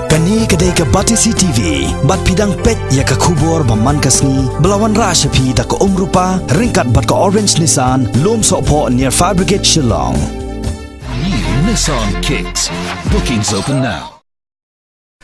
Kani kedai ke Batisi TV, bat pidang pet ya ke kubur baman kasni, belawan rashapi da ke rupa, ringkat bat ke Orange Nissan, lom sokpo near Fire Brigade Shillong. New Nissan Kicks. Bookings open now.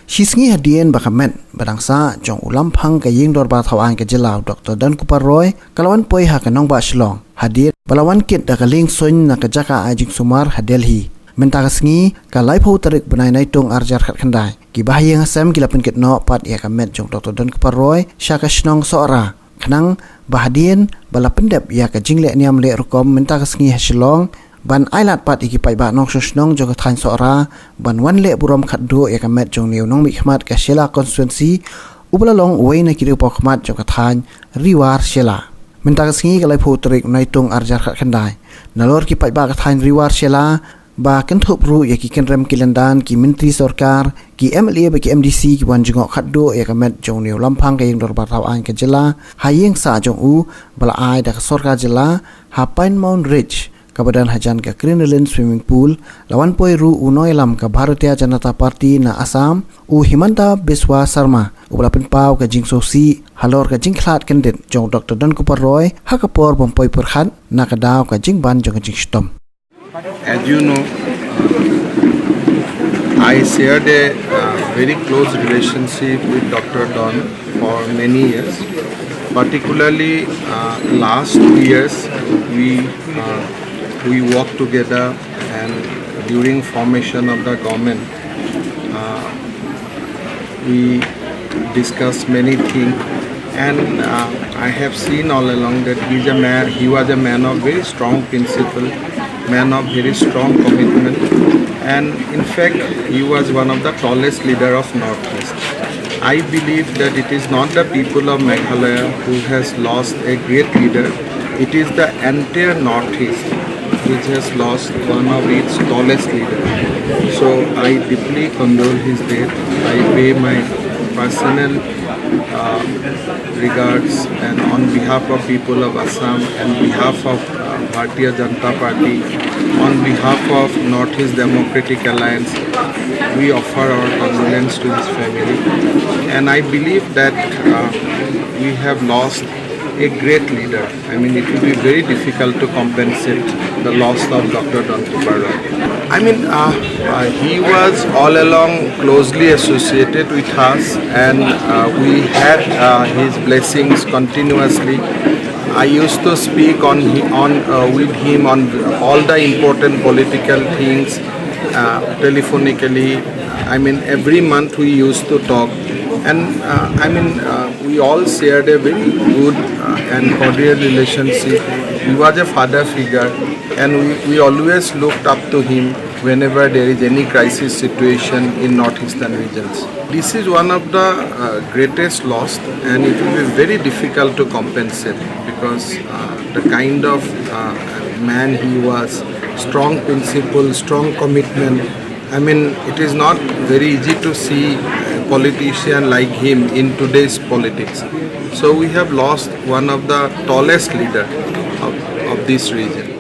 Shisngi hadian bakamet badangsa jong ulam phang ka ying dor ba thawan ka jilaw Dr. Dan Kupar Roy kalawan poi ha ka nong ba Shillong hadian balawan kit da ka ling soin na ka jaka ajing sumar hadel hi menta ka sngi ka lai pho tarik banai nai tong arjar khat khandai ki bahayang asam gilapan kit no pat ya ka met jong Dr. Dan Kupar Roy sha ka shnong sora khnang bahadian bala pendep ya ka jingle niam le rukom menta ka sngi ha Shillong ban ailat pat iki pai ba nok shnong jong thain sora ban wan le burom khat do ya ka met jong new nong mi khmat ka Shela constituency ubala long wei na kiri po khmat jong ka thain riwar Shela menta ka sngi ka lai pho tarik nai tong arjar khat khandai nalor ki pai ba ka thain riwar Shela ba kan thup ru ya ki kan rem kilandan ki menteri sarkar ki MLA ba ki MDC ki wan jingok khaddo ya ka met jong new lampang ka yeng dor ba taw an ka jila hayeng sa jong u bala ai da ka sarkar jila ha Pine Mount Ridge kabadan hajan ka Crinoline swimming pool lawan poi ru unoi lam ka Bharatiya Janata Party na Assam u Himanta Biswa Sarma ubala pen pau ka jingso si halor ka jingkhlat kandet jong Dr. Dan Kupar Roy ha ka por bom poi perkhat na ka daw ka jingban jong jing stom. As you know, I shared a very close relationship with Dr. Don for many years. Particularly last 2 years, we worked together, and during formation of the government, we discussed many things. And I have seen all along that he was a man of very strong principle, man of very strong commitment, and in fact he was one of the tallest leader of Northeast. I believe that it is not the people of Meghalaya who has lost a great leader, it is the entire Northeast which has lost one of its tallest leader. So I deeply condole his death. I pay my personal regards, and on behalf of people of Assam and behalf of Bharatiya Janata Party, on behalf of Northeast Democratic Alliance, we offer our condolence to his family. And I believe that we have lost a great leader. I mean, it will be very difficult to compensate the loss of Dr. Dan Kupar Roy. I mean, he was all along closely associated with us, and we had his blessings continuously. I used to speak with him on all the important political things telephonically. I mean, every month we used to talk, and we all shared a very good and cordial relationship. He was a father figure, and we always looked up to him whenever there is any crisis situation in northeastern regions. This is one of the greatest loss, and it will be very difficult to compensate, because the kind of man he was, strong principle, strong commitment. I mean, it is not very easy to see a politician like him in today's politics. So we have lost one of the tallest leader of this region.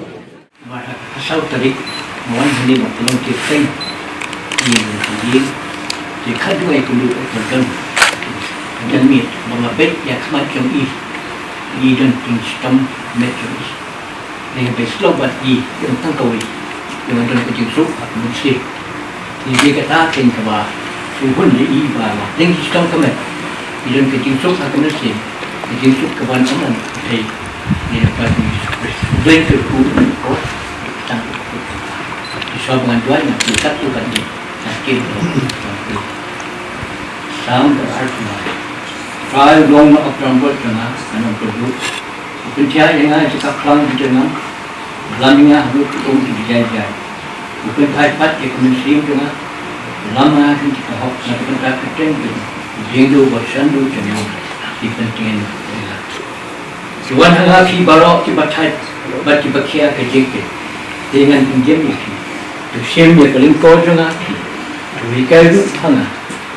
Dia kata akan kebah, suhun dia iba lah. Dengan sistem kami, dia kejusuk akan nasi, kejusuk keban aman. Dia dapat beli kerku, kau tang. Disebab pengaduan yang kita tu kan dia sakit. Sam berarti. Kalau dong nak perempuan tengah, anak perlu. Pencari yang ada cakap kelang di tengah, belanjanya harus untuk dijajah. Bukan dapat ekonomi dengan lama kita hok nak kita keteng jengdo bersandu jenuh di penting. Sewan lagi baru kita bati bakia kejeke dengan pinjam itu. Tu semua paling kau jangan. Tu ikai tu hanga.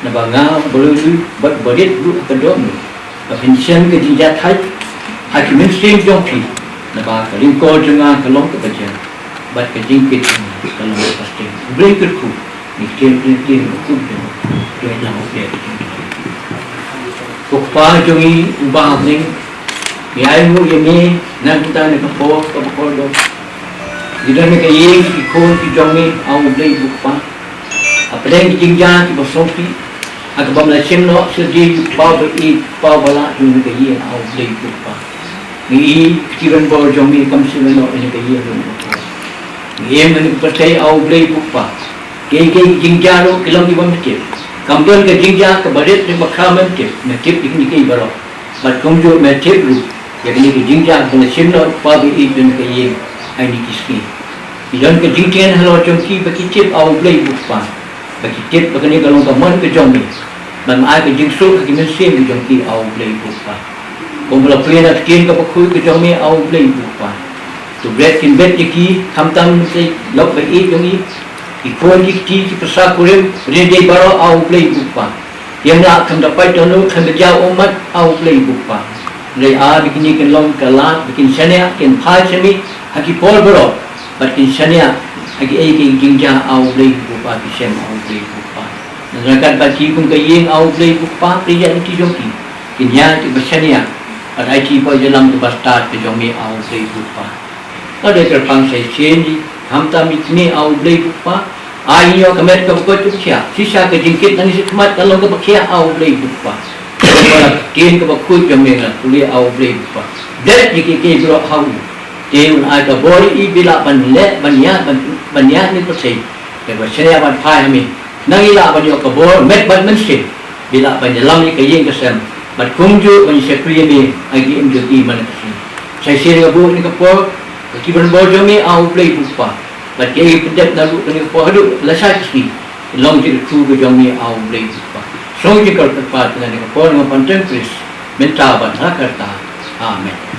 Nabanga boleh buat berit tu kedom. Pinjam kejijat hai. Hakimin sem jongki. Nabanga paling kau jangan kelong kebajian. Bat kejingkit kalau pasti. Breaker ku. Ni kira hukum Dia yang okey. Bukpa jongi ubah ning. Biar mu ini nak kita nak kapor do. Kita nak kaya ikon jongi au blai bukpa. Apa yang dijingja di bosopi. Agak bamla cemno sedih pau bala yang kaya au blai bukpa. Ni kiran bor jongi kam sino ini kaya bukpa. Ni yang percaya au blai bukpa. Kaya jingja lo kilang di bawah masjid. Kampion ke jingja ke barit di bakal masjid ini kaya baru. But kumju masjid lu. Jadi ke jingja bala cemno pau dan kaya ini kisah. Idan ke jingtian halo jongki bagi cip au blai bukpa. Bagi cip bagi kalau kaman ke jongi. Dan ai ke jingsu ke mesin ke jongki au blai bukpa. Kumpul pena skin ke bakui ke jongi au blai bukpa. Tu bread kin bet ki kamtam se lok be i jongi. Ikon ki pasal kurim rede baro au blai bukpa. Yang nak kam dapat tonu kam berjau umat au blai bukpa. Lai a begini kin long kalat bikin sania kin pai semi haki pol baro. Batin sania haki ai ki jingja au blai bukpa ki sem au blai bukpa. Nerakat bagi kum kayeng au blai bukpa priya ki jongi. Kinya ti basania. Ada ki pa jalam tu bastard ke jongi au blai bukpa. Ada terpang saya change hamta mitni au blai bukpa. Ai yo kamet ka ko tu kya. Sisa ke jingkit nang si kemat kalau ke bakya au blai bukpa. Kalau tin ke bakui jongi la kuliah au blai bukpa. Dat ki bro hau. Dia ada bori i bila banle banyak ni persai. Kalau saya ban pai kami, nangilah ban yo kabor met ban mensi. Bila ban dalam ni kayeng kesem. Ban kumju ban sekri ni agi imju i mana kesem. Saya sini kabur ni kapor, kiban bojo ni au play bukpa. Ban kaya pedet lalu ni kapor hadu lasai kesi. Long jadi kru ke jomi au play bukpa. So jika tepat dengan ni kapor dengan pantempris minta ban rakarta. Amen.